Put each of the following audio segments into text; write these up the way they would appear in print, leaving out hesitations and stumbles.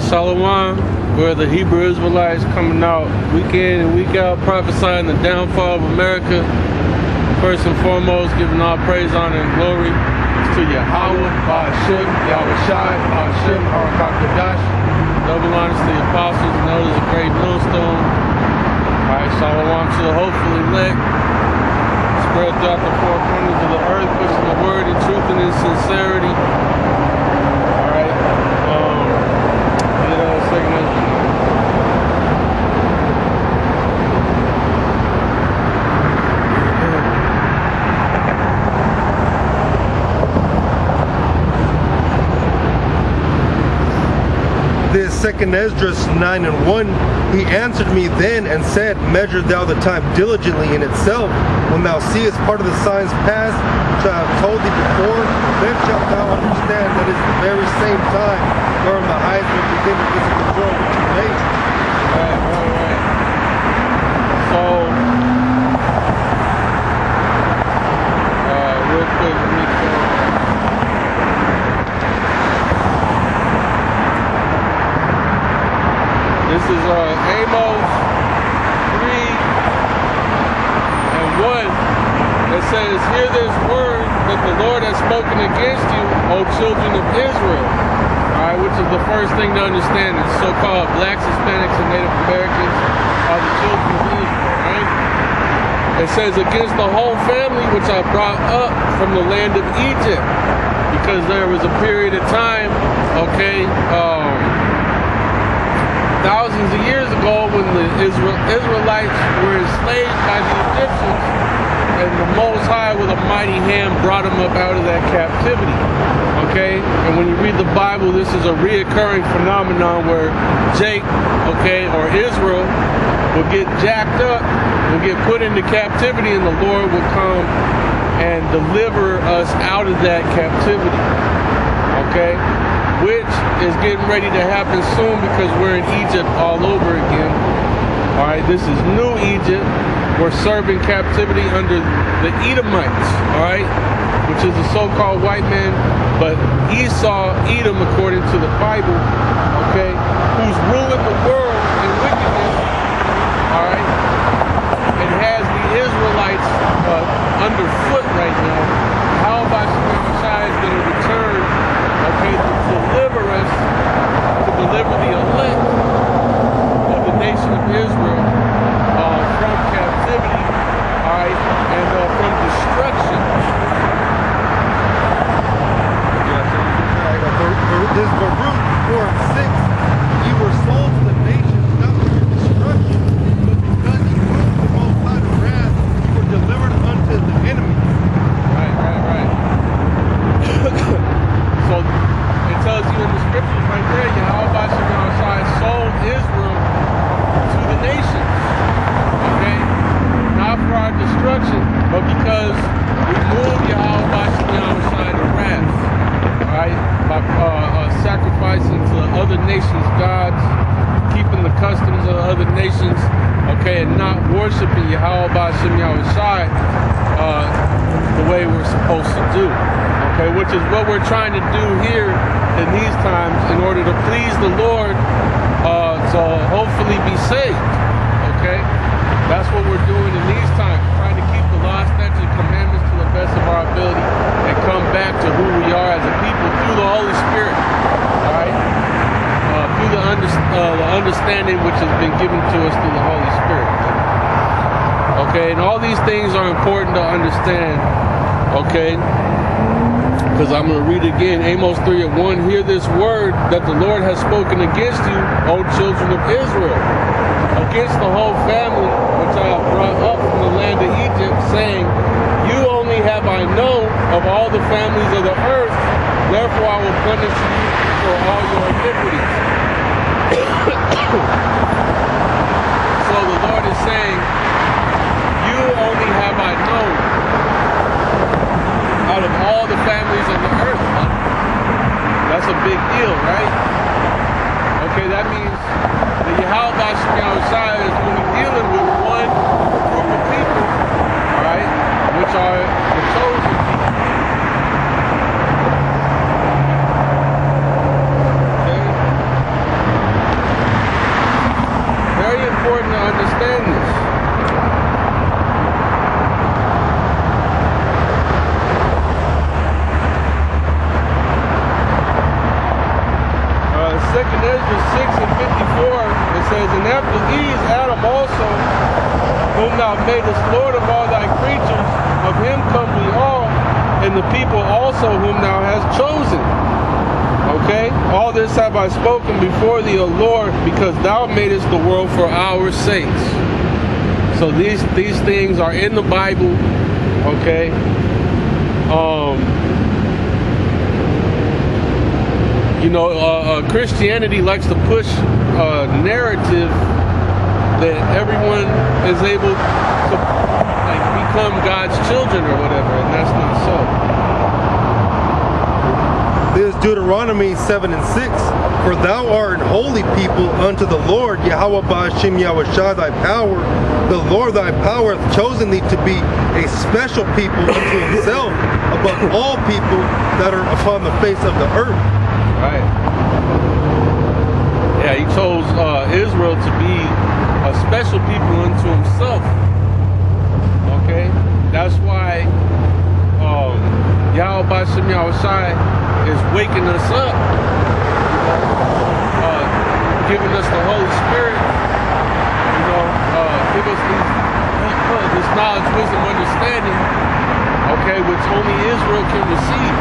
Shalom, we're the Hebrew Israelites coming out week in and week out prophesying the downfall of America. First and foremost, giving all praise, honor, and glory to Yahweh, Ba'ashim, Yahweh Shai, Ba'ashim, Harakakadash. Double honors to the apostles and elders of Great Millstone. Alright, Shalom to the hopeful elect. Spread throughout the four corners of the earth, pushing the word in truth and in sincerity. This second Esdras 9:1, he answered me then and said, measure thou the time diligently in itself. When thou seest part of the signs past, which I have told thee before, then shalt thou understand that is the very same time wherein the highest will begin to visit the world with tribulation. Right. So, real quick, let me go. This is Amos 3:1. It says, hear this word that the Lord has spoken against you, O children of Israel. Alright, which is the first thing to understand. It's so-called blacks, Hispanics, and Native Americans are the children of Israel, right? It says, against the whole family which I brought up from the land of Egypt. Because there was a period of time, okay, thousands of years ago when the Israelites were enslaved by the Egyptians, and the Most High with a mighty hand brought them up out of that captivity. Okay? And when you read the Bible, this is a reoccurring phenomenon where Jake, okay, or Israel will get jacked up, will get put into captivity, and the Lord will come and deliver us out of that captivity. Okay? Which is getting ready to happen soon because we're in Egypt all over again. Alright, this is New Egypt. We're serving captivity under the Edomites, alright, which is the so-called white man, but Esau, Edom, according to the Bible, okay, who's ruling the world in wickedness, alright, and has the Israelites underfoot right now. How about Shai is going to return, okay, to deliver us, to deliver the elect of the nation of Israel from captivity, alright, and from destruction. This is Baruch 4:6. You were sold to the nations, not for your destruction, but because you moved the most out of wrath, you were delivered unto the enemy. Right. So it tells you in the scriptures right there, Yahweh Shai sold Israel to the nations. Okay? Not for our destruction, but because we moved Yahweh Shai to wrath. Right? By sacrificing to other nations' gods, keeping the customs of other nations, okay, and not worshiping Yahweh Shai the way we're supposed to do. Okay, which is what we're trying to do here in these times in order to please the Lord, to hopefully be saved. Okay, that's what we're doing in these times, trying to keep the law, statutes, and commandments to the best of our ability and come back to who we are as a people through the Holy Spirit. All right, through the understanding which has been given to us through the Holy Spirit. Okay, and all these things are important to understand. Okay. Because I'm going to read again, Amos 3:1, hear this word that the Lord has spoken against you, O children of Israel, against the whole family which I have brought up from the land of Egypt, saying, you only have I known of all the families of the earth, therefore I will punish you for all your iniquities. So the Lord is saying, you only have I known out of all the families of the earth. That's a big deal, right? Okay, that means that Yahweh Shai is only dealing with one group of people, right? Which are the chosen people. Okay? 'Cause the Lord is saying, you only have I known. Out of all the families of the earth, therefore I will punish you for all your iniquities. So the Lord is saying, you only have I known. Out of all the families of the earth, therefore I will punish you for all your iniquities. Okay? That's a big deal, right? Esdras 6 and 54, it says, And after these Adam also, whom thou madest Lord of all thy creatures, of him come we all, and the people also whom thou hast chosen. Okay? All this have I spoken before thee, O Lord, because thou madest the world for our sakes. So these things are in the Bible. Okay? Christianity likes to push a narrative that everyone is able to become God's children or whatever, and that's not so. This is Deuteronomy 7 and 6. For thou art an holy people unto the Lord, Yahweh Ba'ashem Yahushua thy power. The Lord thy power hath chosen thee to be a special people unto himself above all people that are upon the face of the earth. Right. Yeah, he chose Israel to be a special people unto himself. Okay? That's why Yahweh Ba'ashem Yahushua is waking us up, giving us the Holy Spirit, give us this knowledge, wisdom, understanding, okay, which only Israel can receive.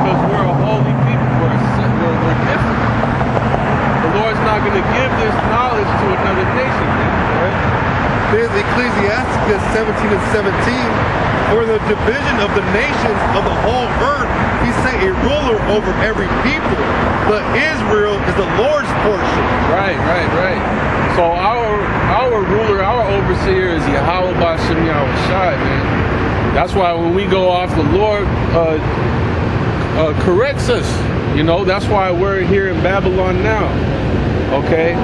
Because we're a holy people, we're different. The Lord's not going to give this knowledge to another nation. Right? There's Ecclesiasticus 17 and 17. For the division of the nations of the whole earth, he set a ruler over every people, but Israel is the Lord's portion. Right. So our ruler, our overseer is Yahweh Ba'ashem Yahushua, man. That's why when we go off, the Lord corrects us. That's why we're here in Babylon now. Okay?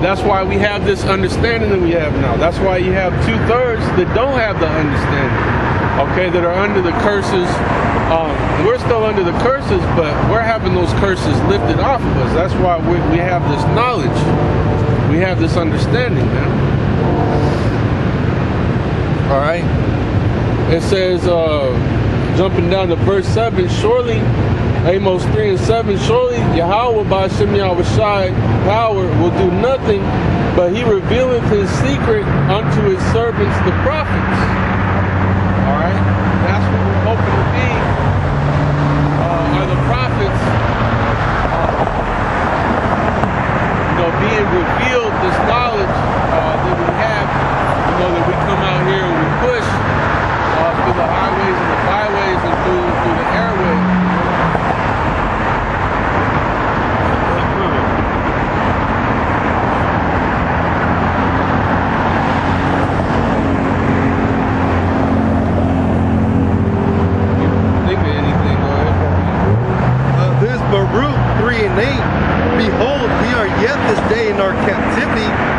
That's why we have this understanding that we have now. That's why you have 2/3 that don't have the understanding. Okay, that are under the curses. We're still under the curses, but we're having those curses lifted off of us. That's why we have this knowledge. We have this understanding, man. All right. It says, jumping down to verse 7, surely, Amos 3 and 7, surely Yahweh Ba'ashem Yahushua power will do nothing, but he revealeth his secret unto his servants, the prophets. Alright? That's what we're hoping to be. Are the prophets being revealed this knowledge that we have, that we come out here and we push through the highways and the byways and through the airways.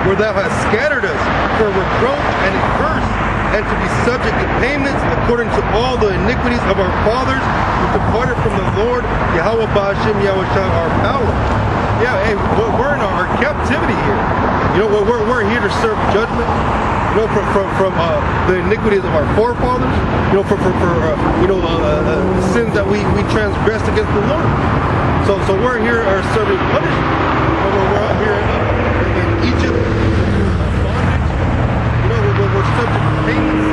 Where thou hast scattered us for a reproach and a curse, and to be subject to payments according to all the iniquities of our fathers who departed from the Lord, Yahweh Ba'ashem Yahushua our power. Yeah, hey, we're in our captivity here. We're here to serve judgment. From the iniquities of our forefathers. For sins that we transgressed against the Lord. So we're here serving punishment. We're out here in Egypt, bondage. We're subject to payments.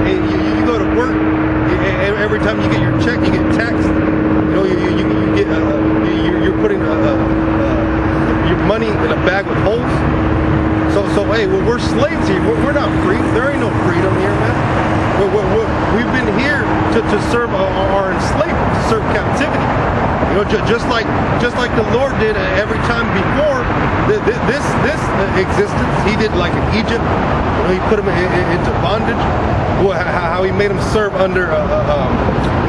And you go to work, and every time you get your check, you get taxed. You get you're putting your money in a bag with holes. So hey, we're slaves here. We're not free. There ain't no freedom here, man. We've been here to serve our enslavement, to serve captivity. Just like the Lord did every time before this existence. He did like in Egypt. He put them into bondage. How he made them serve under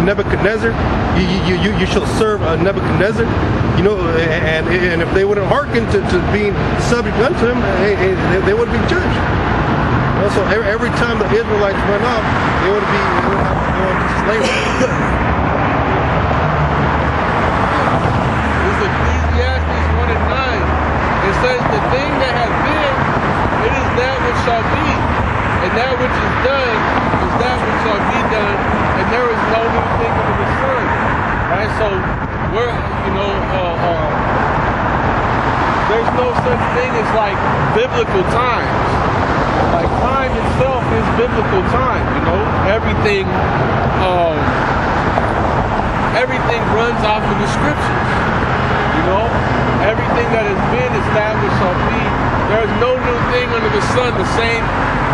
Nebuchadnezzar. You shall serve Nebuchadnezzar. And if they wouldn't hearken to being subject unto him, they would be judged. So every time the Israelites went off, they would have to go into slavery. Ecclesiastes 1 and 9. It says, the thing that has been, it is that which shall be, and that which is done is that which shall be done, and there is no new thing under the sun. Right? So we're, there's no such thing as like biblical times. Like time itself is biblical time, Everything everything runs off of the scriptures. Everything that has been established shall be. There's no new thing under the sun. The same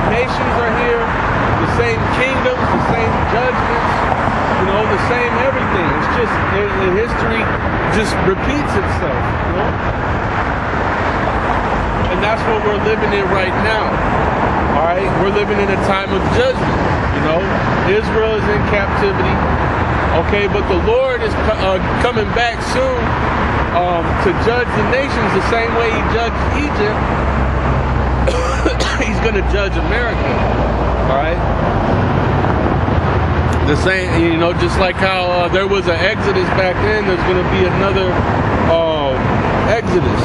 nations are here, the same kingdoms, the same judgments, the same everything. It's just history just repeats itself, And that's what we're living in right now. All right, we're living in a time of judgment. Israel is in captivity. Okay, but the Lord is coming back soon to judge the nations the same way He judged Egypt. He's going to judge America. All right. The same, just like how there was an Exodus back then, there's going to be another Exodus.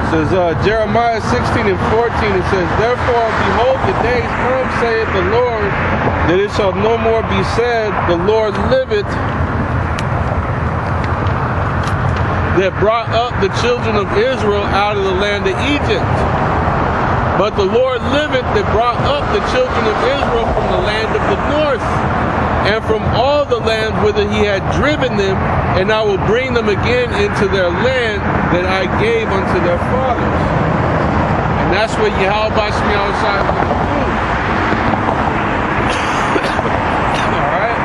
It says Jeremiah 16 and 14, it says, Therefore, behold, the days come, saith the Lord, that it shall no more be said, the Lord liveth, that brought up the children of Israel out of the land of Egypt. But the Lord liveth, that brought up the children of Israel from the land of the north, and from all the land whither He had driven them, and I will bring them again into their land that I gave unto their fathers. And that's what Yahweh Shemiah Shai will do. All right?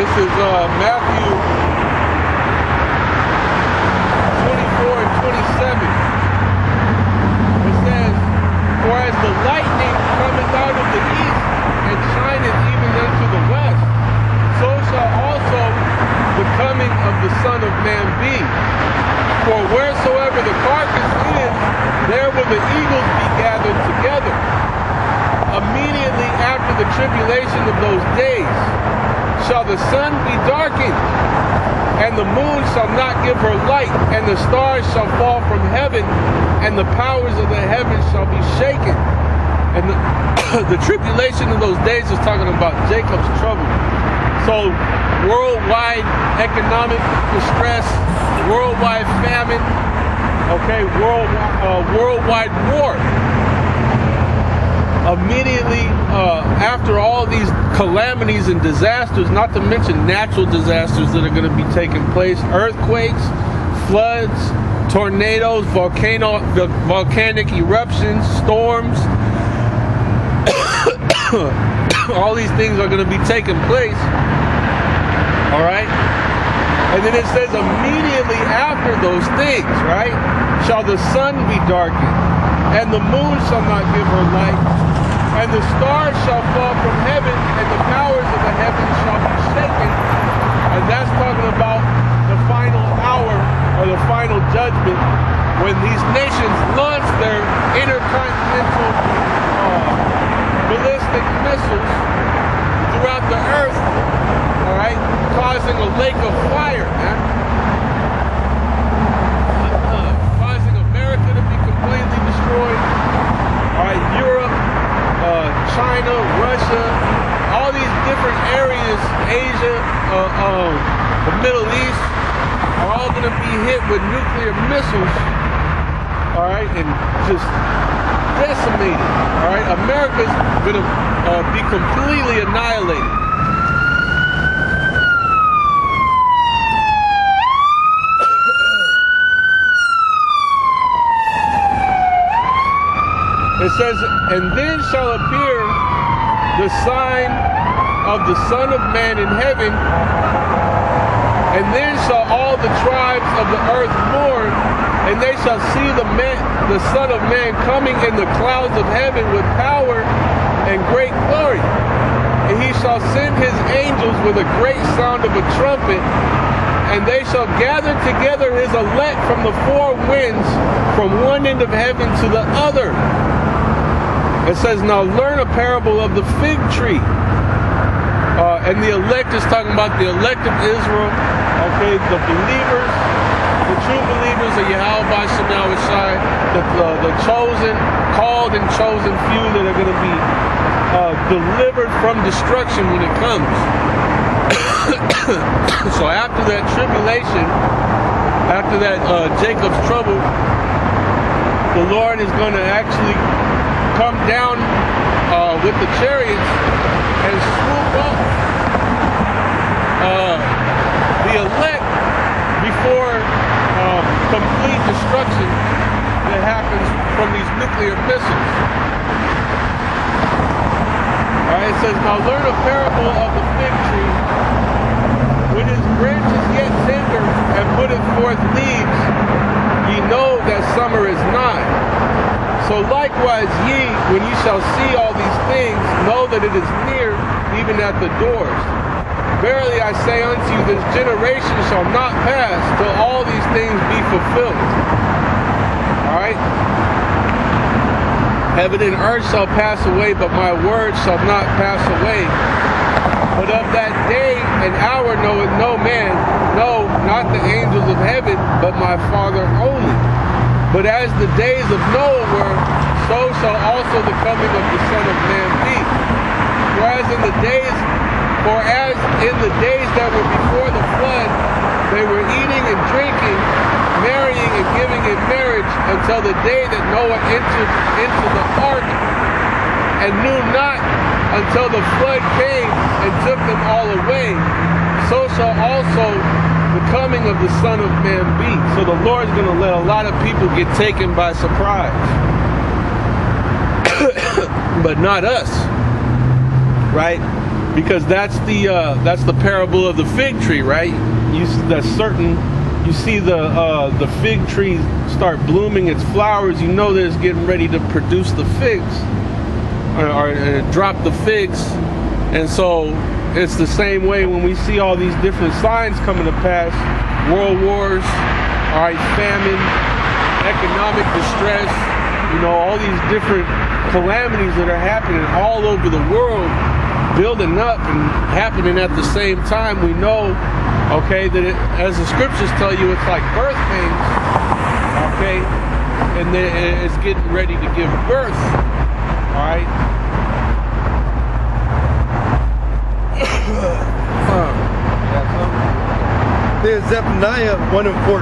This is Matthew 24 and 27. It says, For as the lightning cometh out of the east, and shineth even unto the west, so shall also the coming of the Son of Man be. For wheresoever the carcass is, there will the eagles be gathered together. Immediately after the tribulation of those days, shall the sun be darkened, and the moon shall not give her light, and the stars shall fall from heaven, and the powers of the heavens shall be shaken. And the tribulation of those days is talking about Jacob's trouble. So worldwide economic distress, worldwide famine, worldwide war. Immediately after all these calamities and disasters, not to mention natural disasters that are going to be taking place, earthquakes, floods, tornadoes, volcanic eruptions, storms, all these things are going to be taking place. All right? And then it says immediately after those things, right, shall the sun be darkened, and the moon shall not give her light, and the stars shall fall from heaven, and the powers of the heavens shall be shaken. And that's talking about the final hour, or the final judgment, when these nations launch their intercontinental ballistic missiles throughout the earth, all right, causing a lake of fire, man. Causing America to be completely destroyed. All right, Europe, China, Russia, all these different areas, Asia, the Middle East, are all going to be hit with nuclear missiles, all right, and just decimated, all right. America's going to be completely annihilated. It says, and then shall appear the sign of the Son of Man in heaven, and then shall all the tribes of the earth mourn, and they shall see the Son of Man coming in the clouds of heaven with power and great glory. And he shall shall send his angels with a great sound of a trumpet, and they shall gather together his elect from the four winds, from one end of heaven to the other. It says, now learn a parable of the fig tree. And the elect is talking about the elect of Israel, okay, the believers, the true believers of Yahweh Shem Yahushai, the chosen, called and chosen few that are going to be delivered from destruction when it comes. So after that tribulation, after that Jacob's trouble, the Lord is going to actually come down with the chariots and swoop up the elect before complete destruction that happens from these nuclear missiles. Alright, it says, now learn a parable of the fig tree. When his branch is yet tender and putteth forth leaves, ye know that summer is nigh. So likewise ye, when ye shall see all these things, know that it is near, even at the doors. Verily I say unto you, this generation shall not pass till all these things be fulfilled. Alright? Heaven and earth shall pass away, but my word shall not pass away. But of that day and hour knoweth no man, no, not the angels of heaven, but my Father only. But as the days of Noah were, so shall also the coming of the Son of Man be. For as in the days that were before the flood, they were eating and drinking, marrying and giving in marriage, until the day that Noah entered into the ark, and knew not until the flood came and took them all away. So shall also the coming of the Son of Man be. So the Lord's going to let a lot of people get taken by surprise. But not us. Right? Because that's the parable of the fig tree, right? You see the fig tree start blooming its flowers. You know that it's getting ready to produce the figs, or drop the figs. And so it's the same way when we see all these different signs coming to pass: world wars, all right, famine, economic distress. You know, all these different calamities that are happening all over the world, building up and happening at the same time. We know, okay, that as the scriptures tell you, it's like birth pains, okay, and then it's getting ready to give birth. All right. There's Zephaniah 1 and 14.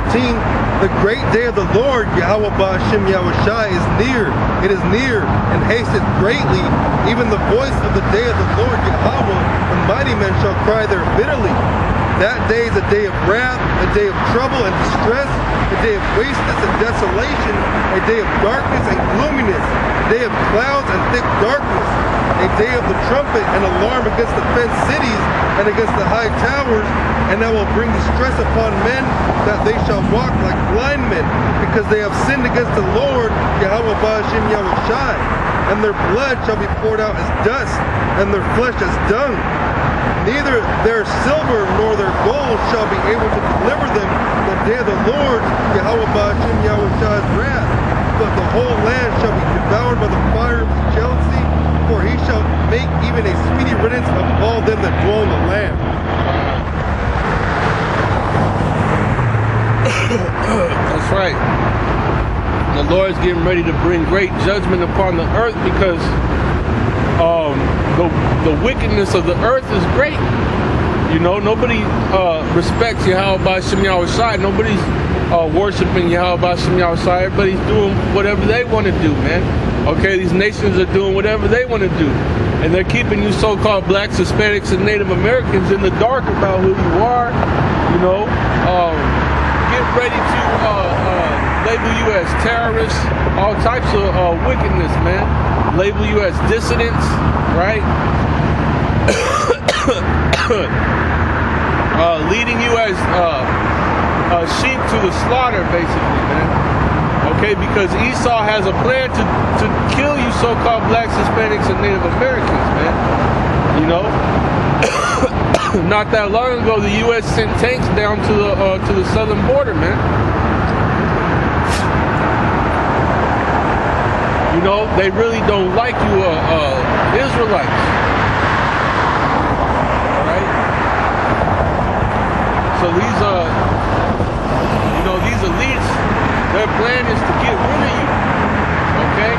The great day of the Lord, Yahweh Ba'ashem Yahushai, is near. It is near and hasteth greatly. Even the voice of the day of the Lord Yahweh, the mighty men shall cry there bitterly. That day is a day of wrath, a day of trouble and distress, a day of wasteness and desolation, a day of darkness and gloominess, a day of clouds and thick darkness, a day of the trumpet and alarm against the fenced cities and against the high towers. And I will bring distress upon men, that they shall walk like blind men, because they have sinned against the Lord, Yahweh Ba'ashem Yahushai. And their blood shall be poured out as dust, and their flesh as dung. Neither their silver nor their gold shall be able to deliver them the day of the Lord, Yahweh Ba'ashem Yahushai's wrath. But the whole land shall be devoured by the fire of his jealousy, for he shall make even a speedy riddance of all them that dwell in the land. That's right. The Lord's getting ready to bring great judgment upon the earth, because the wickedness of the earth is great. You know, nobody respects Yahweh Ba'ashem Yahushai. Nobody's worshiping Yahweh Ba'ashem Yahushai. Everybody's doing whatever they want to do, man. Okay, these nations are doing whatever they want to do. And they're keeping you so-called blacks, Hispanics, and Native Americans in the dark about who you are. You know, get ready to label you as terrorists, all types of wickedness, man. Label you as dissidents, right? Leading you as sheep to the slaughter, basically, man. Okay, because Esau has a plan to kill you so-called blacks, Hispanics, and Native Americans, man. You know? not that long ago, the U.S. sent tanks down to the southern border, man. You know, they really don't like you, Israelites. All right. So these, you know, these elites, their plan is to get rid of you. Okay.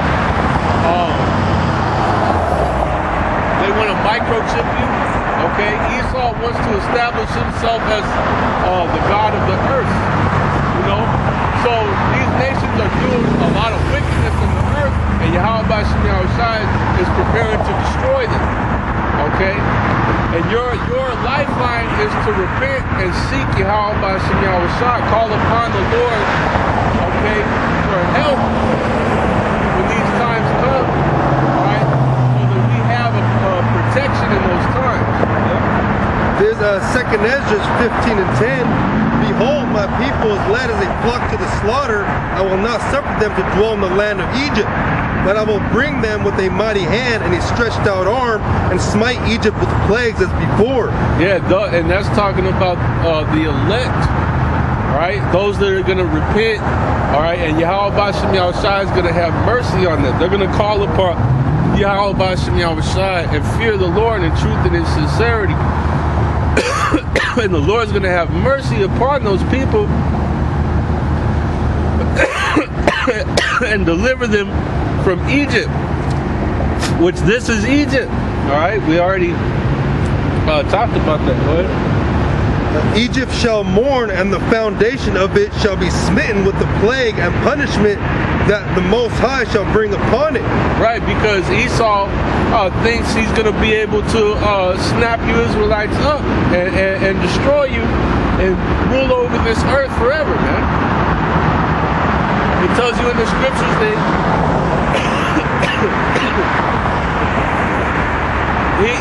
They want to microchip you. Okay, Esau wants to establish himself as the God of the earth, you know. So these nations are doing a lot of wickedness in the earth, and Yahweh Shai is preparing to destroy them. Okay, and your lifeline is to repent and seek Yahweh Shai, call upon the Lord, okay, for help when these times come. All right, so that we have a protection in those times. There's 2nd Esdras 15 and 10. Behold, my people is led as a flock to the slaughter. I will not suffer them to dwell in the land of Egypt, but I will bring them with a mighty hand and a stretched out arm, and smite Egypt with plagues as before. Yeah, and that's talking about the elect, right? Those that are going to repent, all right? And Yahweh Shai is going to have mercy on them. They're going to call upon Yahweh Shai and fear the Lord in truth and in sincerity. And the Lord's going to have mercy upon those people and deliver them from Egypt, which this is Egypt. All right, we already talked about that. Go ahead. Egypt shall mourn, and the foundation of it shall be smitten with the plague and punishment that the Most High shall bring upon it. Right, because Esau thinks he's going to be able to snap you Israelites up and destroy you and rule over this earth forever, man. It tells you in the scriptures that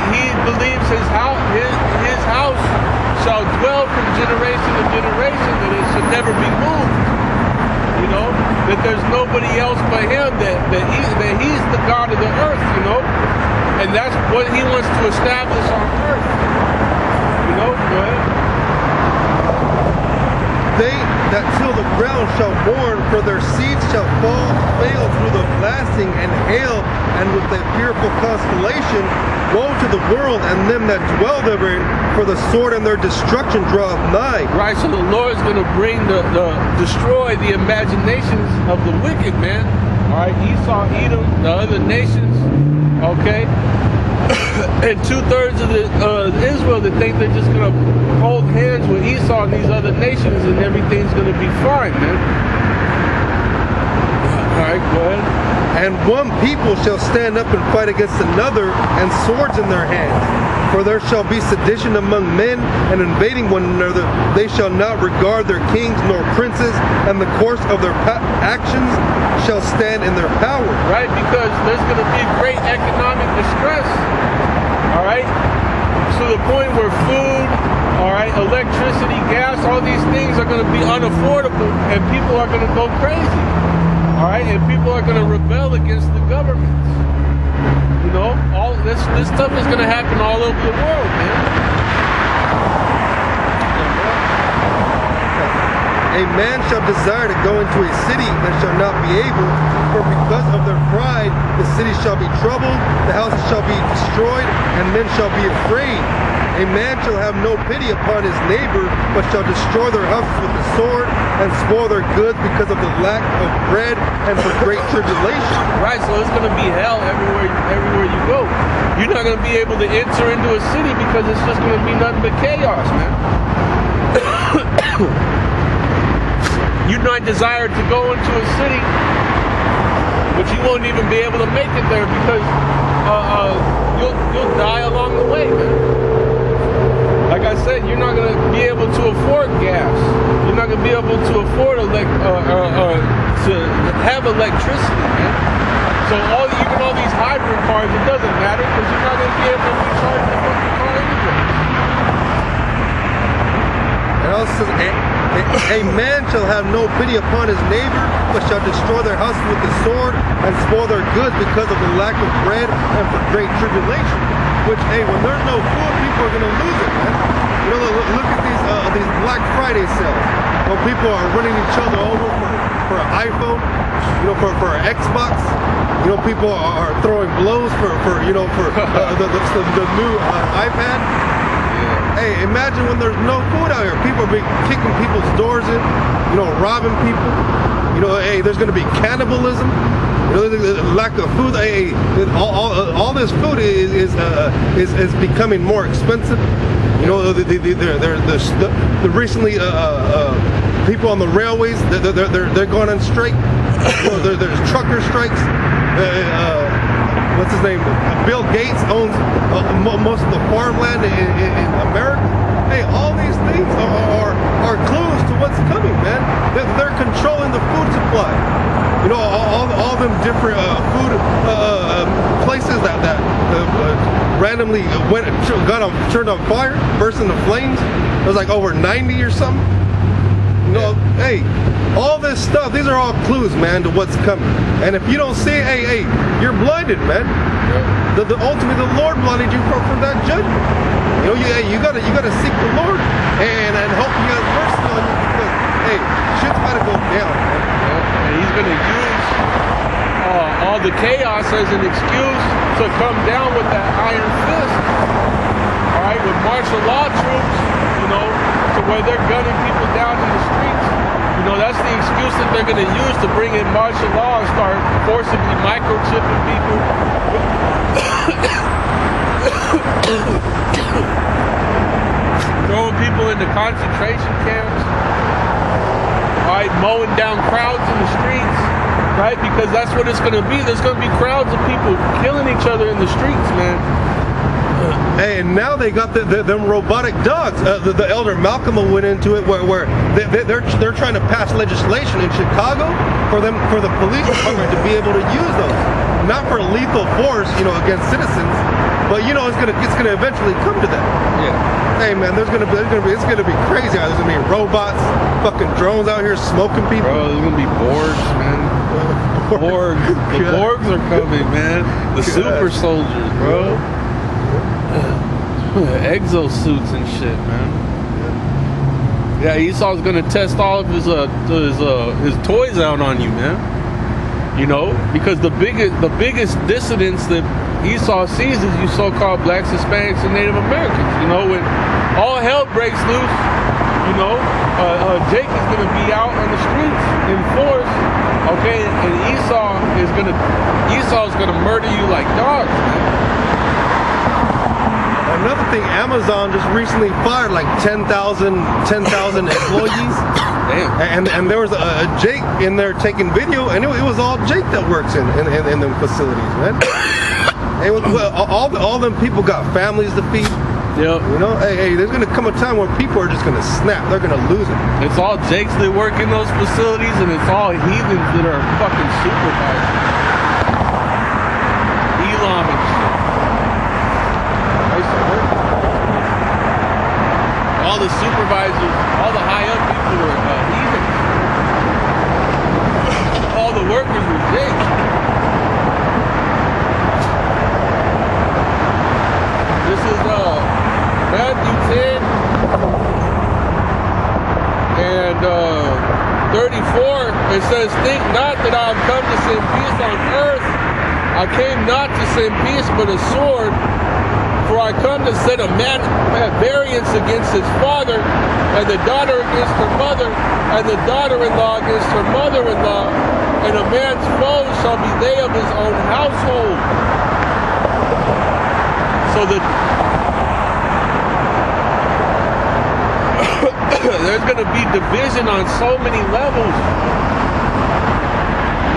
he believes his house shall dwell from generation to generation, that it should never be moved. You know, that there's nobody else but him, that he's the God of the earth, you know, and that's what he wants to establish on earth. You know, go ahead. They that till the ground shall mourn, for their seeds shall fail through the blasting and hail, and with a fearful constellation. Woe to the world and them that dwell therein, for the sword and their destruction draweth nigh. Right, so the Lord's going to bring destroy the imaginations of the wicked, man. All right, Esau, Edom, the other nations, okay? And 2/3 of Israel that think they're just going to hold hands with Esau and these other nations and everything's going to be fine, man. All right, go ahead. And one people shall stand up and fight against another, and swords in their hands. For there shall be sedition among men, and invading one another. They shall not regard their kings nor princes, and the course of their actions shall stand in their power. Right, because there's going to be great economic distress. All right, to the point where food, all right, electricity, gas, all these things are going to be unaffordable, and people are going to go crazy. All right, and people are going to rebel against the governments. You know, all this stuff is going to happen all over the world, man. A man shall desire to go into a city and shall not be able, for because of their pride the city shall be troubled, the houses shall be destroyed, and men shall be afraid. A man shall have no pity upon his neighbor, but shall destroy their houses with the sword, and spoil their goods because of the lack of bread and for great tribulation. Right, so it's going to be hell everywhere you go. You're not going to be able to enter into a city because it's just going to be nothing but chaos, man. You might desire to go into a city, but you won't even be able to make it there because you'll die along the way, man. Like I said, you're not going to be able to afford gas. You're not going to be able to afford to have electricity, man. So even all these hybrid cars, it doesn't matter because you're not going to be able to recharge the fucking car anyway. And also, a man shall have no pity upon his neighbor, but shall destroy their house with the sword and spoil their goods because of the lack of bread and for great tribulation. Which, hey, when there's no food, people are gonna lose it, man. You know, look at these Black Friday sales. When people are running each other over for an iPhone, you know, for an Xbox. You know, people are throwing blows for the new iPad. Yeah. Hey, imagine when there's no food out here. People are kicking people's doors in, you know, robbing people. You know, hey, there's going to be cannibalism. You know, the lack of food. Hey, all this food is becoming more expensive. You know, the recently people on the railways, they're going on strike. You know, there's trucker strikes. What's his name? Bill Gates owns most of the farmland in America. Hey, all these things are clues to what's coming, man. They're controlling the food supply. You know, all them different food places that randomly turned on fire, burst into flames. It was like over 90 or something. You know, hey, all this stuff, these are all clues, man, to what's coming. And if you don't see it, hey, you're blinded, man. Yeah. Ultimately, the Lord blinded you from that judgment. You know, you gotta seek the Lord and hope He has mercy on you, because, hey, shit's gotta go down, man. Yeah. And He's gonna use all the chaos as an excuse to come down with that iron fist. All right, with martial law troops, you know, to where they're gunning people down in the streets. You know, that's the excuse that they're going to use to bring in martial law and start forcibly microchipping people. Throwing people into concentration camps. Right, mowing down crowds in the streets. Right, because that's what it's going to be. There's going to be crowds of people killing each other in the streets, man. Hey, and now they got them robotic dogs. The elder Malcolm went into it where they're trying to pass legislation in Chicago for the police department to be able to use those, not for lethal force, you know, against citizens, but you know it's gonna eventually come to that. Yeah. Hey man, it's gonna be crazy. There's gonna be robots, fucking drones out here smoking people. Bro, there's gonna be Borgs, man. Borgs. The Borgs are coming, man. The super soldiers, bro. Exosuits and shit, man. Yeah, Esau's gonna test all of his toys out on you, man. You know, because the biggest dissidence that Esau sees is you so-called blacks, Hispanics, and Native Americans. You know, when all hell breaks loose, you know, Jake is gonna be out on the streets in force, okay, and Esau's gonna murder you like dogs, man. Another thing, Amazon just recently fired like 10,000 employees. Damn. And there was a Jake in there taking video, and it was all Jake that works in them facilities, man. It was, all them people got families to feed. Yep. You know, hey, there's gonna come a time where people are just gonna snap. They're gonna lose it. It's all Jakes that work in those facilities, and it's all heathens that are fucking supervisors. Elam and shit. All the supervisors, all the high up people were heathens. All the workers were Jakes. This is Matthew 10 and 34. It says, "Think not that I have come to send peace on earth. I came not to send peace, but a sword. For I come to set a man at variance against his father, and the daughter against her mother, and the daughter-in-law against her mother-in-law, and a man's foes shall be they of his own household." So there's going to be division on so many levels,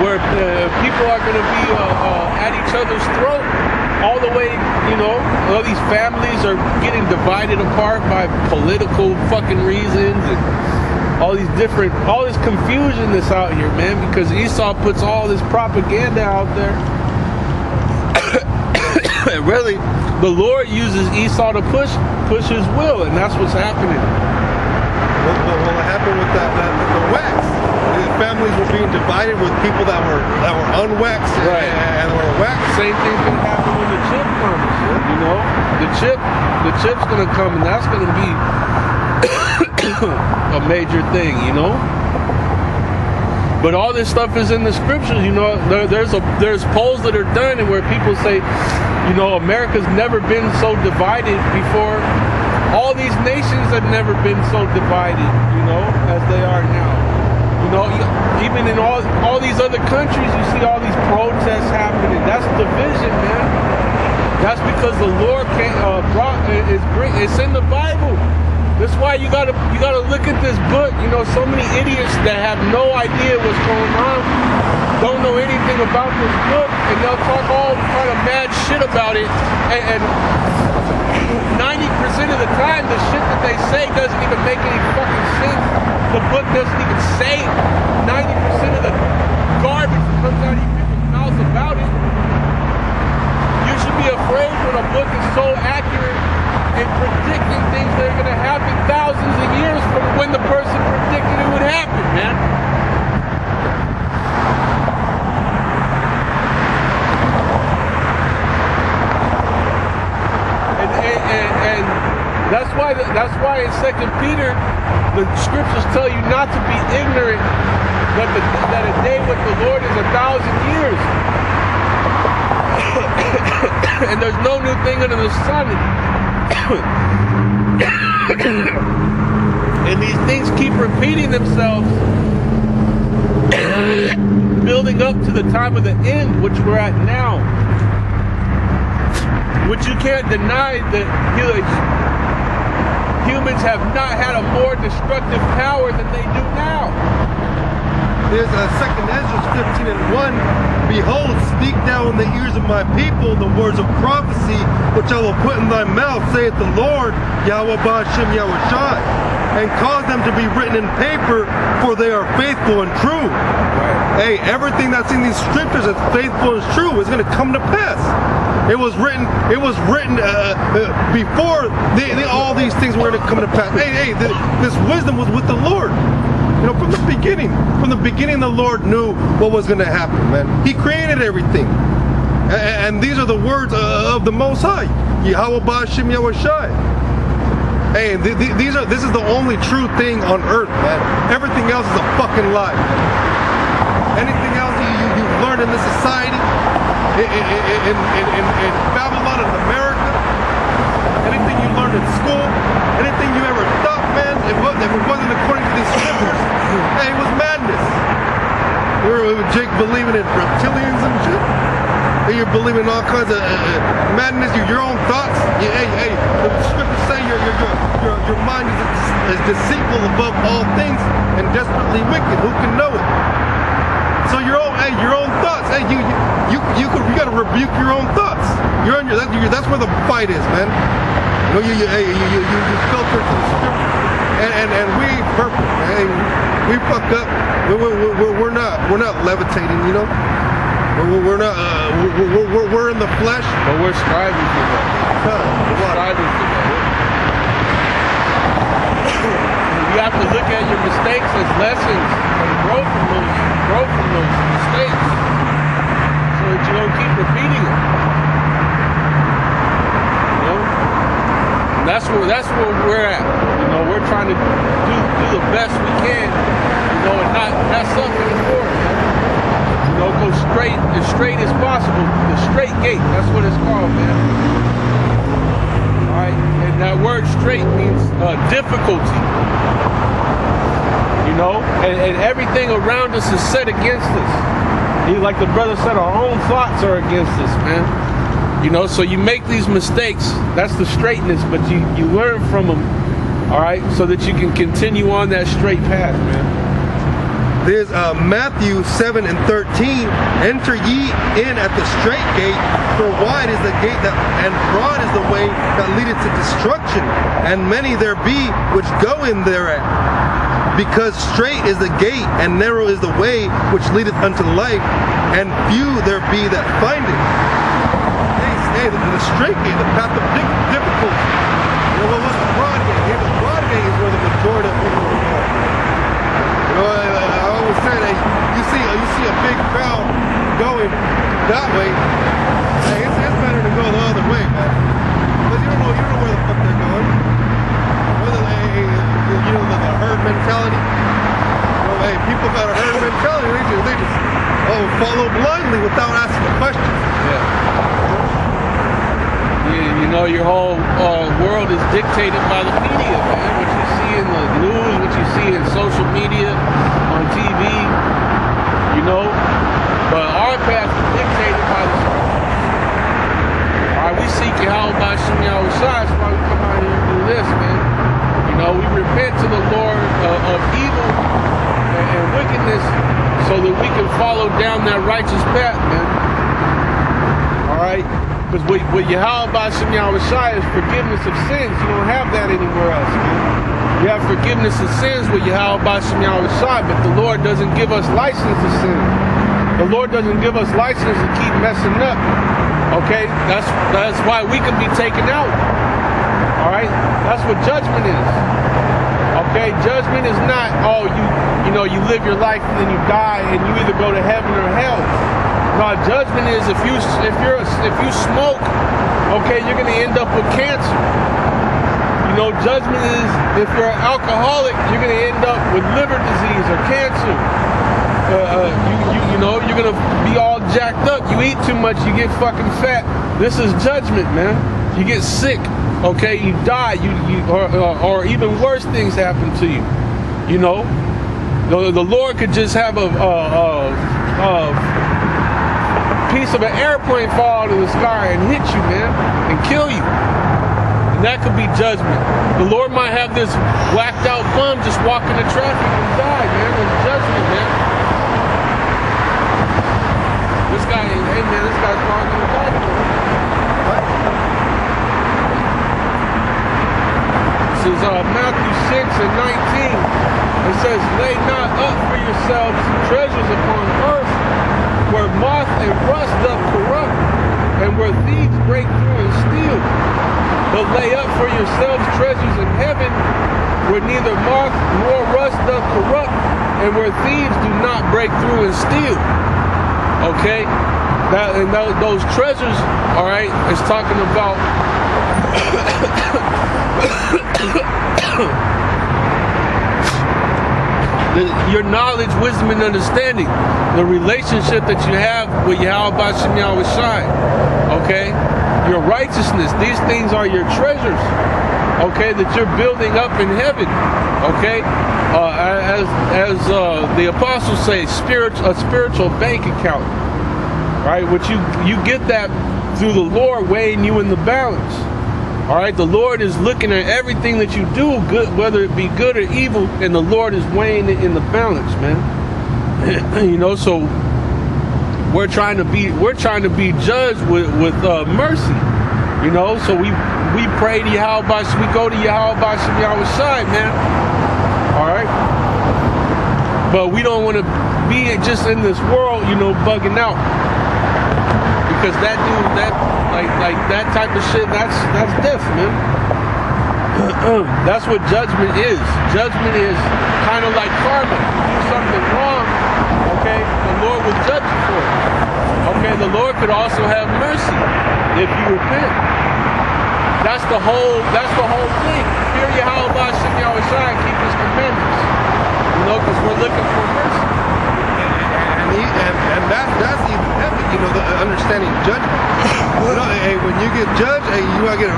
where people are going to be at each other's throat. All the way, you know, all these families are getting divided apart by political fucking reasons, and all this confusion that's out here, man, because Esau puts all this propaganda out there. And really, the Lord uses Esau to push his will, and that's what's happening. What happened with the wax? families were being divided with people that were unwaxed and were waxed. Same thing's gonna happen when the chip comes. You know, the chip's gonna come, and that's gonna be a major thing. You know. But all this stuff is in the scriptures. You know, there's polls that are done, and where people say, you know, America's never been so divided before. All these nations have never been so divided, you know, as they are now. You know, even in all these other countries, you see all these protests happening. That's division, man. That's because the Lord it's in the Bible. That's why you gotta look at this book. You know, so many idiots that have no idea what's going on, don't know anything about this book, and they'll talk all kind of mad shit about it. And 90% of the time, the shit that they say doesn't even make any fucking sense. The book doesn't even say 90% of the garbage that comes out of these people's mouths about it. You should be afraid when a book is so accurate in predicting things that are going to happen thousands of years from when the person predicted it would happen, man. And that's why in 2 Peter the scriptures tell you not to be ignorant that a day with the Lord is 1,000 years. And there's no new thing under the sun. And these things keep repeating themselves, building up to the time of the end, which we're at now. Which you can't deny that humans have not had a more destructive power than they do now. There's a 2 Ezra 15:1. Behold, speak thou in the ears of my people the words of prophecy, which I will put in thy mouth, saith the Lord, Yahweh Ba'ashem Yahushai, and cause them to be written in paper, for they are faithful and true. Hey, everything that's in these scriptures that's faithful and true is going to come to pass. It was written before all these things were going to come to pass. Hey, this wisdom was with the Lord. You know, from the beginning, the Lord knew what was going to happen, man. He created everything. And these are the words of the Most High. Yahweh Ba'ashem Yahushai. Hey, this is the only true thing on earth, man. Everything else is a fucking lie. Anything else you've learned in this society, in Babylon and America, anything you learned in school, anything you ever thought, man, if it wasn't according to these scriptures, hey, it was madness. Jake believing in reptilians and shit. Hey, you're believing all kinds of madness, your own thoughts. Hey, the scriptures say your mind is deceitful above all things and desperately wicked. Who can know it? So your own thoughts. Hey, you gotta rebuke your own thoughts. That's where the fight is, man. You know, you filter to the scripture, and we ain't perfect, man. We fuck up. We're not levitating, you know. We're in the flesh, but we're striving for that. We're striving for that. You have to look at your mistakes as lessons and grow from those mistakes, so that you don't keep repeating them. You know, and that's where we're at. You know, we're trying to do the best we can. You know, and not mess up anymore. You know, go as straight as possible. The straight gate. That's what it's called, man. All right, and that word "straight" means difficulty. You know, and everything around us is set against us. Like the brother said, our own thoughts are against us, man. You know, so you make these mistakes. That's the straightness, but you learn from them. All right, so that you can continue on that straight path, man. There's Matthew 7:13. Enter ye in at the straight gate, for wide is the gate and broad is the way that leadeth to destruction, and many there be which go in thereat. Because straight is the gate and narrow is the way which leadeth unto life, and few there be that find it. Hey, the straight gate, the path of difficulty. You know, what's the broad gate? The broad gate is where the majority of people are going. You know, I always is dictated by the media, man. What you see in the news, what you see in social media, on TV, you know. But our path is dictated by the scriptures. Alright, we seek Yahweh Shem Yahushua. That's why we come out here and do this, man. You know, we repent to the Lord of evil and wickedness so that we can follow down that righteous path, man. Alright? Because with Yahweh Shem Yahushua is forgiveness of sins. You don't have that anywhere else, man. You have forgiveness of sins with Yahweh Shem Yahushua, but the Lord doesn't give us license to sin. The Lord doesn't give us license to keep messing up. Okay? That's why we can be taken out. Alright? That's what judgment is. Okay? Judgment is not, oh, you know, you live your life and then you die and you either go to heaven or hell. No, judgment is if you smoke, okay, you're gonna end up with cancer. You know, judgment is if you're an alcoholic, you're gonna end up with liver disease or cancer. You know, you're gonna be all jacked up. You eat too much, you get fucking fat. This is judgment, man. You get sick, okay? You die. Or even worse things happen to you. You know, the Lord could just have a piece of an airplane fall out of the sky and hit you, man, and kill you. And that could be judgment. The Lord might have this whacked out bum just walk into traffic and die, man. That's judgment, man. This guy, hey man, this guy's walking the dog. This is Matthew 6 and 19. It says, lay not up for yourselves treasures upon earth, where moth and rust doth corrupt, and where thieves break through and steal. But lay up for yourselves treasures in heaven, where neither moth nor rust doth corrupt, and where thieves do not break through and steal. Okay? Those treasures, alright, is talking about your knowledge, wisdom, and understanding. The relationship that you have with Yahweh Shem Yahushua. Okay? Your righteousness. These things are your treasures. Okay? That you're building up in heaven. Okay? As the apostles say, a spiritual bank account. Right? Which you get that through the Lord weighing you in the balance. Alright, the Lord is looking at everything that you do, good, whether it be good or evil, and the Lord is weighing it in the balance, man. You know, so we're trying to be judged with mercy. You know, so we pray to Yahweh, we go to Yahweh Shem Yahushua, man. Alright? But we don't want to be just in this world, you know, bugging out. Because that type of shit, that's death, man. That's what judgment is. Judgment is kind of like karma. You do something wrong, okay, the Lord will judge you for it. Okay, the Lord could also have mercy if you repent. That's the whole thing. Fear Yahweh Shem Yahushua and keep his commandments. You know, because we're looking for mercy. And that's even heavy, you know, the understanding judgment. You know, hey, when you get judged, hey, you might get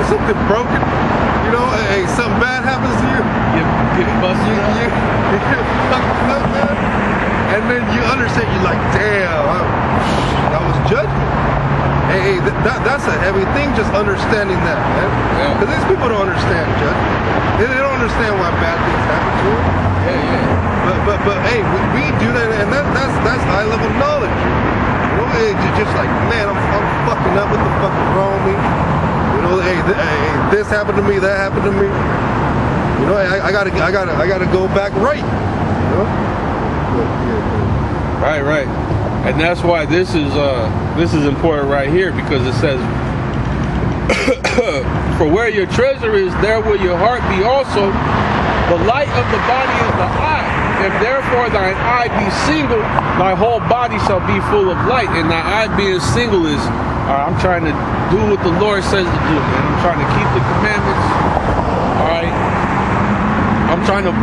something broken. You know, hey, something bad happens to you. You get busted up. You get fucked up, man. And then you understand, you're like, damn, that was judgment. Hey, that's a heavy thing, just understanding that, man. Because these people don't understand judgment. They don't understand why bad things happen to them. Yeah. But hey, we do that, and that's high level knowledge. You know, it's just like, man, I'm fucking up. What the fuck is wrong with me? You know, hey, this happened to me, that happened to me. You know, I gotta go back right. You know? Right. And that's why this is important right here, because it says, for where your treasure is, there will your heart be also. The light of the body is the eye. If therefore thine eye be single, thy whole body shall be full of light. And thy eye being single is, I'm trying to do what the Lord says to do, man. I'm trying to keep the commandments. Alright. I'm trying to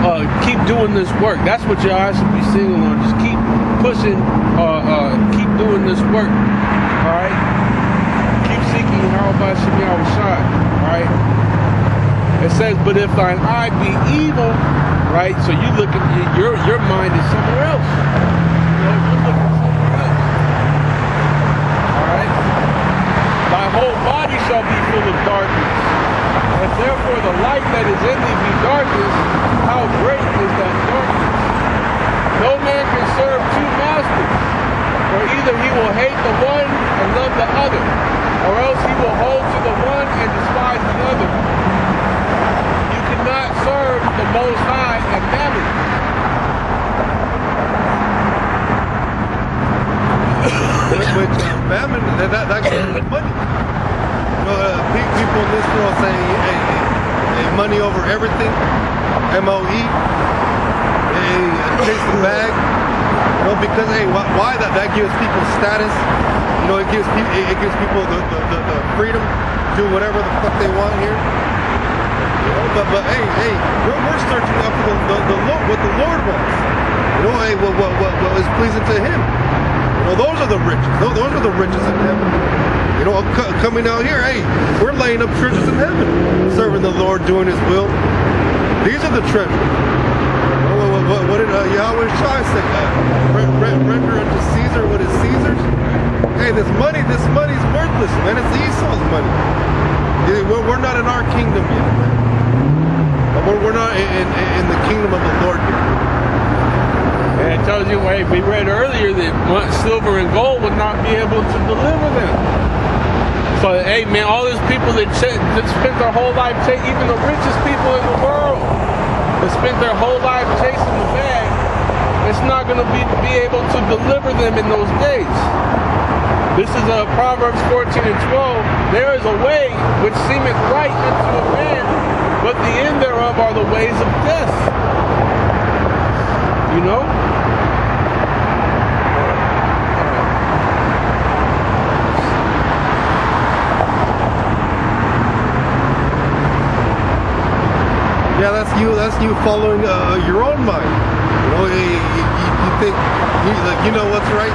keep doing this work. That's what your eyes should be single on. Just keep pushing, keep doing this work. Alright. Keep seeking Yahweh Shem Yahushua. Alright. But if thine eye be evil, right? So you look at your mind is somewhere else. You're looking somewhere else. All right. Thy whole body shall be full of darkness. If therefore the light that is in thee be darkness, how great is that darkness? No man can serve two masters, for either he will hate the one and love the other, or else he will hold to the one and despise the other. You cannot serve the Most High and mammon. Which mammon, that gives money. People in this world say, hey, money over everything, M-O-E, chase the bag, because, hey, why that gives people status, it gives people the freedom to do whatever the fuck they want here, but hey, we're searching up for the Lord, what the Lord wants, hey, what is pleasing to Him. Those are the riches. Those are the riches in heaven. Coming out here, hey, we're laying up treasures in heaven, serving the Lord, doing His will. These are the treasures. What did Yahweh Shai say? Render unto Caesar what is Caesar's. Hey, this money's worthless, man. It's Esau's money. We're not in our kingdom yet, man. We're not in the kingdom of the Lord yet. And it tells you, hey, we read earlier that silver and gold would not be able to deliver them. So, hey, man, all these people that spent their whole life, even the richest people in the world, that spent their whole life chasing the bag, it's not going to be able to deliver them in those days. This is Proverbs 14 and 12. There is a way which seemeth right unto a man, but the end thereof are the ways of death. Yeah, that's you following your own mind. You think you know what's right,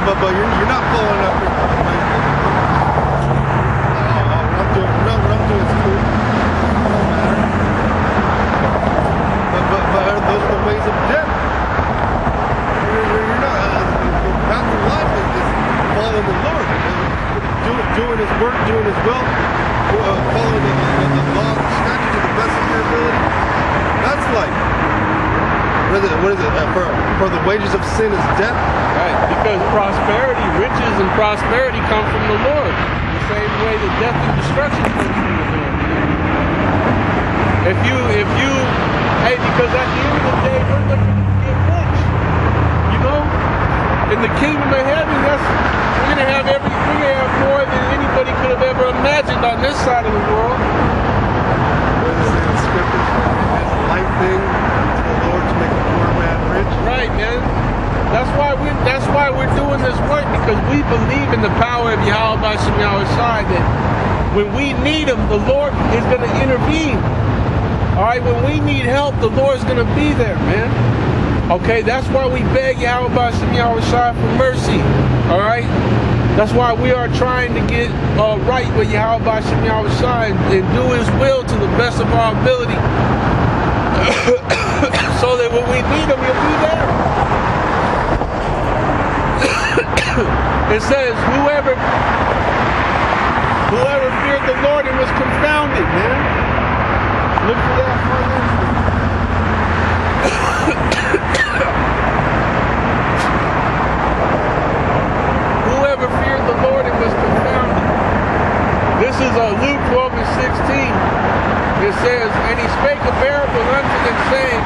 but you're not following up. What I'm doing is cool. Don't matter. But those are the ways of death. You're not. The path of life is following the Lord, doing His work, doing His will, following the law, the statutes to the best of your ability. That's life. What is it? For the wages of sin is death. Right, because riches and prosperity come from the Lord. The same way that death and destruction comes from the Lord. Because at the end of the day, we're looking to get rich. In the kingdom of heaven, we're gonna have more than anybody could have ever imagined on this side of the world. What is it in Scripture? It's a life thing to the Lord to make a poor man rich. Right, man. That's why we're doing this work, because we believe in the power of Yahweh Shem Yahweh Shai, that when we need Him, the Lord is going to intervene. All right, when we need help, the Lord's going to be there, man. Okay, that's why we beg Yahweh Shem Yahweh Shai for mercy. All right, that's why we are trying to get right with Yahweh Shem Yahweh Shai and do His will to the best of our ability, so that when we need Him, He'll be there. It says, whoever feared the Lord and was confounded, man. Look for that further. Whoever feared the Lord and was confounded. This is Luke 12 and 16. It says, and He spake a parable unto them, saying,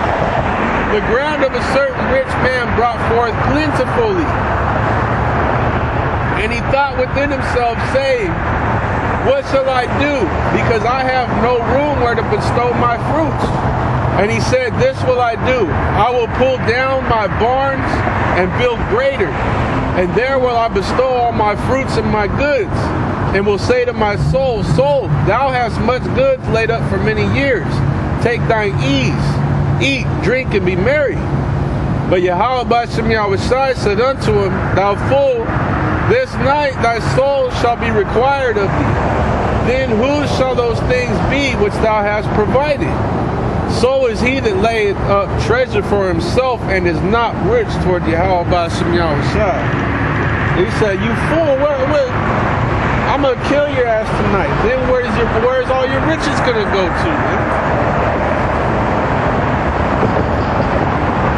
the ground of a certain rich man brought forth plentifully. And he thought within himself, saying, what shall I do? Because I have no room where to bestow my fruits. And he said, this will I do. I will pull down my barns and build greater. And there will I bestow all my fruits and my goods. And will say to my soul, soul, thou hast much goods laid up for many years. Take thine ease, eat, drink, and be merry. But Yahweh Shem Yahweh Shai said unto him, thou fool, this night thy soul shall be required of thee. then whose shall those things be which thou hast provided? So is he that layeth up treasure for himself and is not rich toward Yahweh Ba'ashem Yahushua. He said, you fool, I'm going to kill your ass tonight. Then where's all your riches going to go to, man?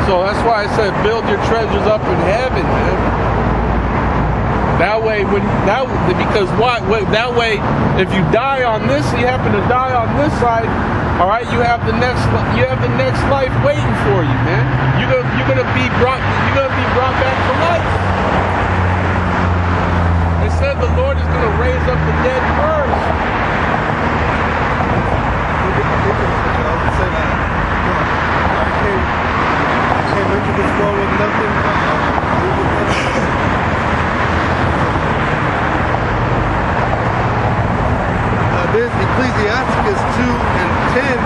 So that's why I said, build your treasures up in heaven, man. That way, that way, if you die on this, you happen to die on this side, all right, you have the next life waiting for you, man. You're gonna be brought back to life. It said the Lord is gonna raise up the dead first. I can't enter this world with nothing. This Ecclesiasticus 2:10.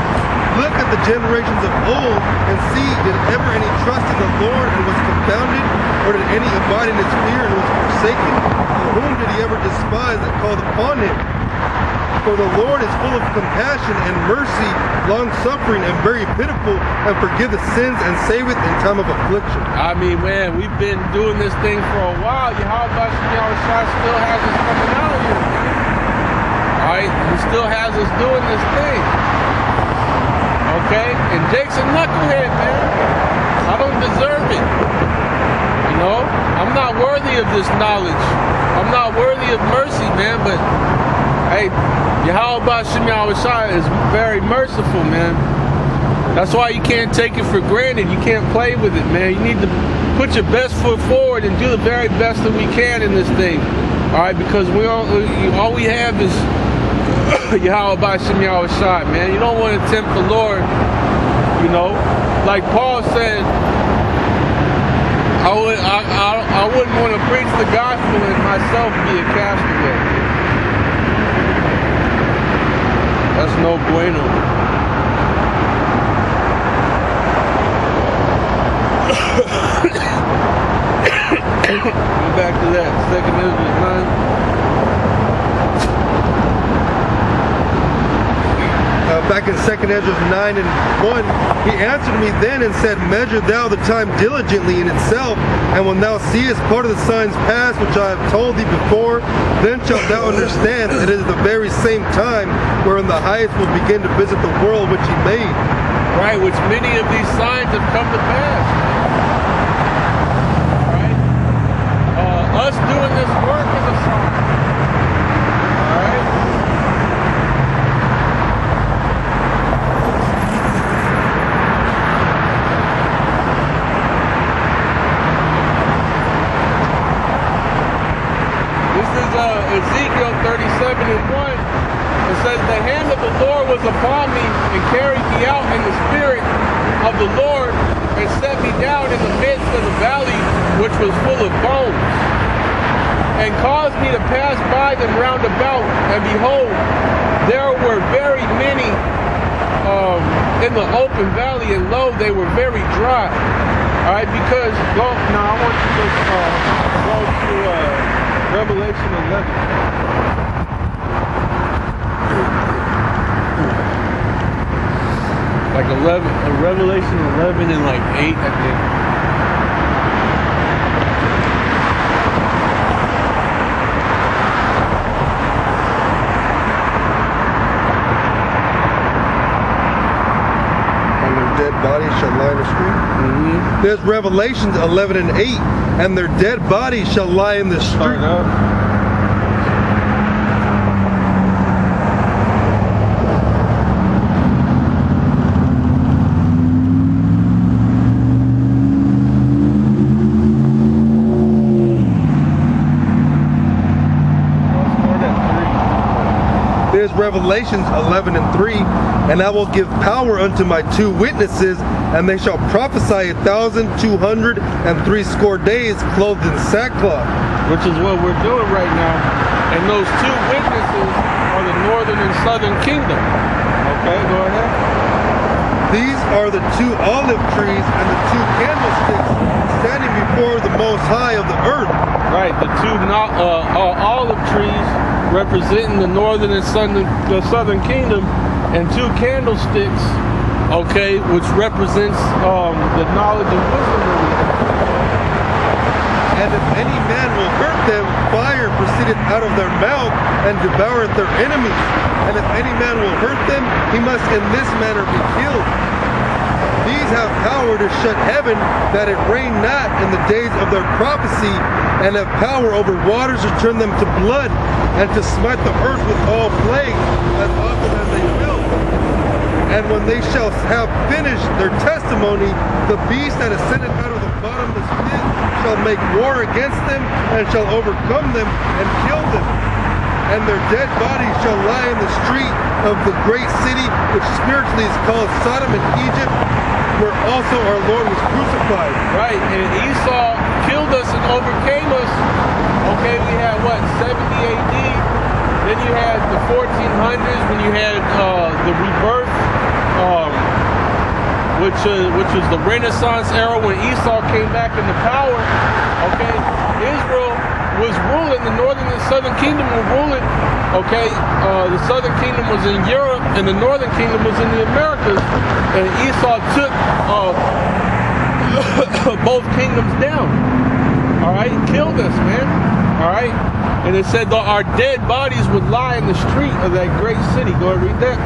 Look at the generations of old and see, did ever any trust in the Lord and was confounded, or did any abide in his fear and was forsaken? And whom did he ever despise that called upon him? For the Lord is full of compassion and mercy, long-suffering and very pitiful, and forgiveth sins and saveth in time of affliction. I mean, man, we've been doing this thing for a while. Yahweh Ba'ashem Yahushua still has us coming out here, man. Alright, he still has us doing this thing. Okay? And Jake's a knucklehead, man. I don't deserve it. You know? I'm not worthy of this knowledge. I'm not worthy of mercy, man, but hey, Yahweh Ba'ashem Yahushua is very merciful, man. That's why you can't take it for granted. You can't play with it, man. You need to put your best foot forward and do the very best that we can in this thing. Alright, because all we have is Yahweh Ba'ashem Yahushua, man. You don't want to tempt the Lord, you know. Like Paul said, I wouldn't want to preach the gospel and myself be a castaway. That's no bueno. Go back to that, 2 Israelites 9. Back in 2 Ezra 9:1, he answered me then and said, measure thou the time diligently in itself, and when thou seest part of the signs pass which I have told thee before, then shalt thou understand that it is the very same time wherein the highest will begin to visit the world which he made. Right, which many of these signs have come to pass. Right? Us doing this work is a sign. Alright? Ezekiel 37:1, it says, the hand of the Lord was upon me and carried me out in the spirit of the Lord and set me down in the midst of the valley which was full of bones, and caused me to pass by them round about, and behold, there were very many in the open valley, and lo, they were very dry. Alright, because now I want you to go to Revelation 11. Like 11, Revelation 11 and like 8, I think. And their dead bodies shall lie in the street. Mm-hmm. There's Revelations 11 and 8. And their dead bodies shall lie in the street. There's Revelations 11 and 3. And I will give power unto my 2 witnesses, and they shall prophesy 1,260 days clothed in sackcloth. Which is what we're doing right now. And those 2 witnesses are the northern and southern kingdom. Okay, go ahead. These are the 2 olive trees and the 2 candlesticks before the Most High of the earth. Right, the 2 olive trees representing the northern and southern kingdom, and 2 candlesticks, okay, which represents the knowledge and wisdom that we have. And if any man will hurt them, fire proceedeth out of their mouth and devoureth their enemies. And if any man will hurt them, he must in this manner be killed. These have power to shut heaven, that it rain not in the days of their prophecy, and have power over waters to turn them to blood, and to smite the earth with all plagues, as often as they will. And when they shall have finished their testimony, the beast that ascended out of the bottomless pit shall make war against them, and shall overcome them, and kill them. And their dead bodies shall lie in the street of the great city, which spiritually is called Sodom and Egypt, where also our Lord was crucified. Right, and Esau killed us and overcame us. Okay, we had what, 70 AD? Then you had the 1400s when you had the rebirth, which was the Renaissance era when Esau came back into power. Okay, Israel was ruling, the northern and southern kingdom were ruling. Okay, the southern kingdom was in Europe and the northern kingdom was in the Americas, and Esau took both kingdoms down. All right, killed us, man. All right, and it said that our dead bodies would lie in the street of that great city. Go ahead, read that.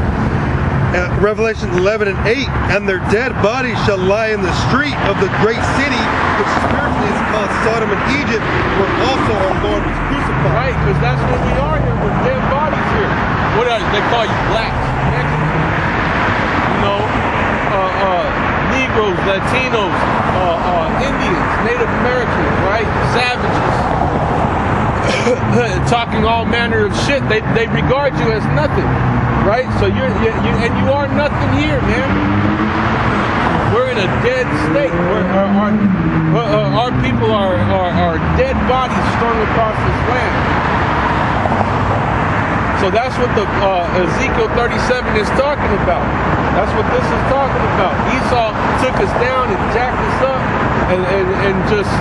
Revelation 11 and 8, and their dead bodies shall lie in the street of the great city, which spiritually is called Sodom and Egypt, where also our Lord was crucified. Right, because that's what we are here. We're dead bodies here. What are they call you? Blacks, Mexicans, you know, Negroes, Latinos, Indians, Native Americans, right? Savages. Talking all manner of shit. They regard you as nothing. Right, so you are nothing here, man. We're in a dead state. Our people are dead bodies strung across this land. So that's what the Ezekiel 37 is talking about. That's what this is talking about. Esau took us down and jacked us up, and just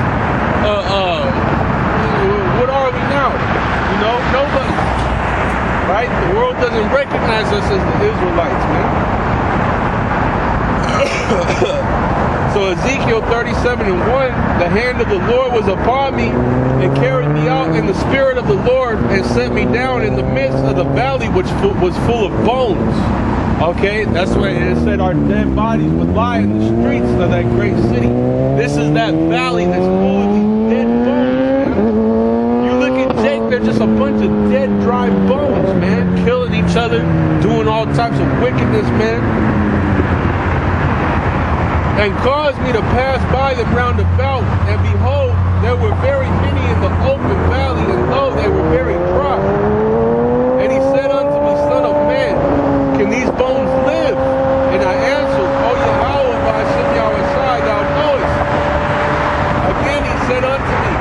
what are we now? You know, nobody. Right? The world doesn't recognize us as the Israelites, man. So Ezekiel 37 and 1, the hand of the Lord was upon me and carried me out in the spirit of the Lord and set me down in the midst of the valley which was full of bones. Okay, that's why it said our dead bodies would lie in the streets of that great city. This is that valley that's full of these dead bones, man. They're just a bunch of dead, dry bones, man. Killing each other, doing all types of wickedness, man. And caused me to pass by them round about, and behold, there were very many in the open valley, and lo, they were very dry. And he said unto me, Son of man, can these bones live? And I answered, O Yahweh, by Hashem Yahweh, thou knowest. Again he said unto me,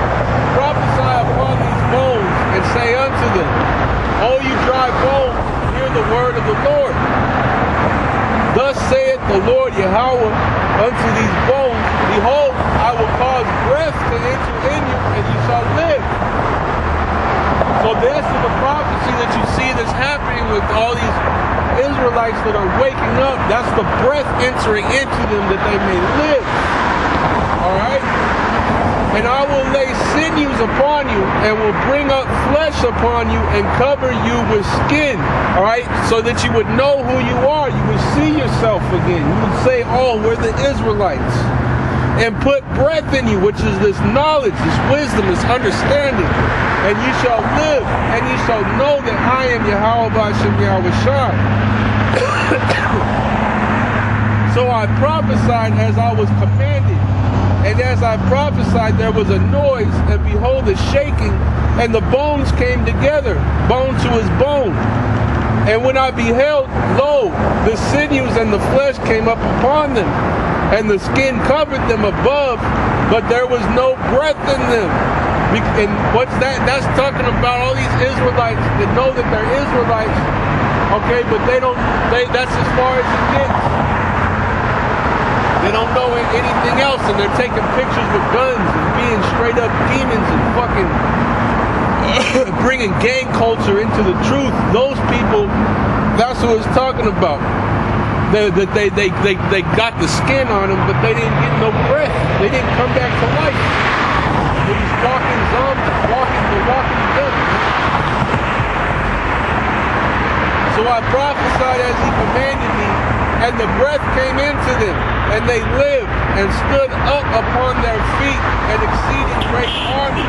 prophesy upon these bones, and say unto them, O you dry bones, hear the word of the Lord. Thus saith the Lord Yahweh unto these bones, behold, I will cause breath to enter in you, and you shall live. So this is the prophecy that you see that's happening with all these Israelites that are waking up. That's the breath entering into them that they may live. Alright? And I will lay sinews upon you, and will bring up flesh upon you, and cover you with skin, all right, so that you would know who you are. You would see yourself again. You would say, oh, we're the Israelites. And put breath in you, which is this knowledge, this wisdom, this understanding. And you shall live, and you shall know that I am Yahweh Hashem Yahweh Shai. So I prophesied as I was commanded. And as I prophesied, there was a noise, and behold, a shaking, and the bones came together, bone to his bone. And when I beheld, lo, the sinews and the flesh came up upon them, and the skin covered them above, but there was no breath in them. And what's that? That's talking about all these Israelites that know that they're Israelites, okay, but that's as far as it gets. They don't know anything else, and they're taking pictures with guns and being straight up demons and fucking bringing gang culture into the truth, those people, that's what it's talking about. They got the skin on them, but they didn't get no breath. They didn't come back to life. They was walking zombies, the walking dead. So I prophesied as he commanded me, and the breath came into them, and they lived and stood up upon their feet, an exceeding great army.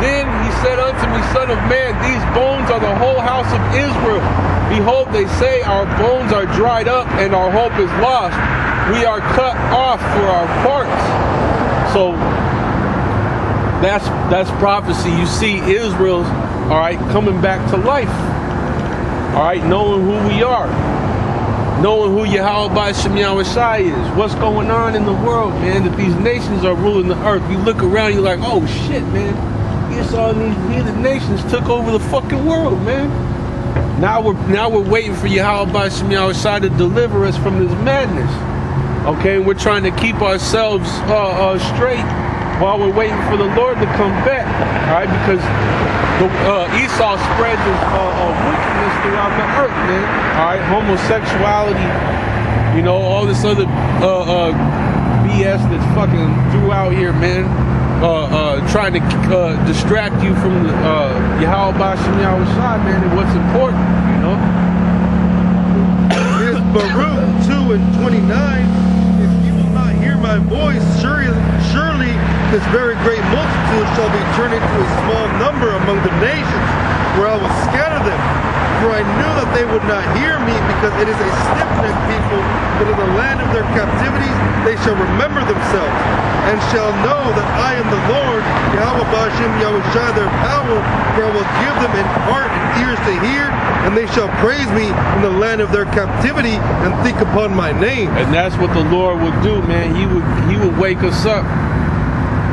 Then he said unto me, Son of man, these bones are the whole house of Israel. Behold, they say, our bones are dried up, and our hope is lost. We are cut off for our parts. So that's prophecy. You see Israel's, all right, coming back to life. All right, knowing who we are. Knowing who Yahweh Shem Yahushai is. What's going on in the world, man, that these nations are ruling the earth. You look around, you're like, oh shit, man. Yes, all these heathen nations took over the fucking world, man. Now we're waiting for Yahweh Shem Yahushai to deliver us from this madness. Okay, we're trying to keep ourselves straight while we're waiting for the Lord to come back. All right, because Esau spread his wickedness throughout the earth, man. All right, homosexuality, you know, all this other BS that's fucking throughout here, man. Trying to distract you from the Yahweh Shem Yahushai, man, and what's important, you know. It's Baruch 2:29. If you will not hear my voice, surely this very great multitude shall be turned into a small number among the nations, where I will scatter them. For I knew that they would not hear me, because it is a stiff-necked people, but in the land of their captivities they shall remember themselves, and shall know that I am the Lord, Yahweh Ba'ashem Yahushai, their power, for I will give them an heart and ears to hear, and they shall praise me in the land of their captivity, and think upon my name. And that's what the Lord would do, man. He would wake us up.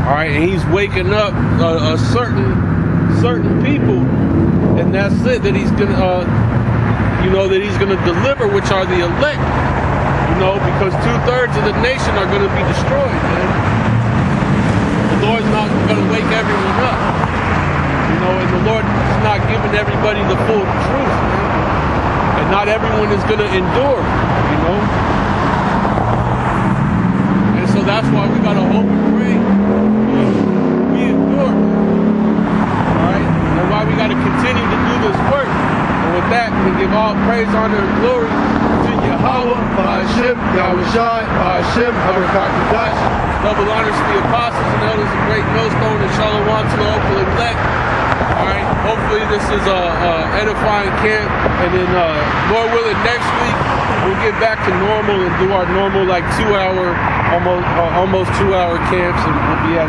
All right, and he's waking up a certain people, and that's it. That he's gonna, that he's gonna deliver, which are the elect. You know, because 2/3 of the nation are gonna be destroyed, man. The Lord's not gonna wake everyone up. You know, and the Lord is not giving everybody the full truth, man. And not everyone is gonna endure. You know, and so that's why we gotta hope and pray. We endure. Alright? And why we gotta continue to do this work. And with that, we give all praise, honor, and glory to Yahweh, Ba'ashem, Yahushai, Ba'ashem, Harakakadash. Double honors to the apostles and elders of Great Millstone, and Shalom to the Opal elect. Alright, hopefully this is a edifying camp, and then Lord willing, next week we'll get back to normal and do our normal like 2-hour, almost 2-hour camps, and we'll be at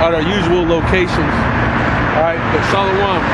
our usual locations. All right, but Shalom.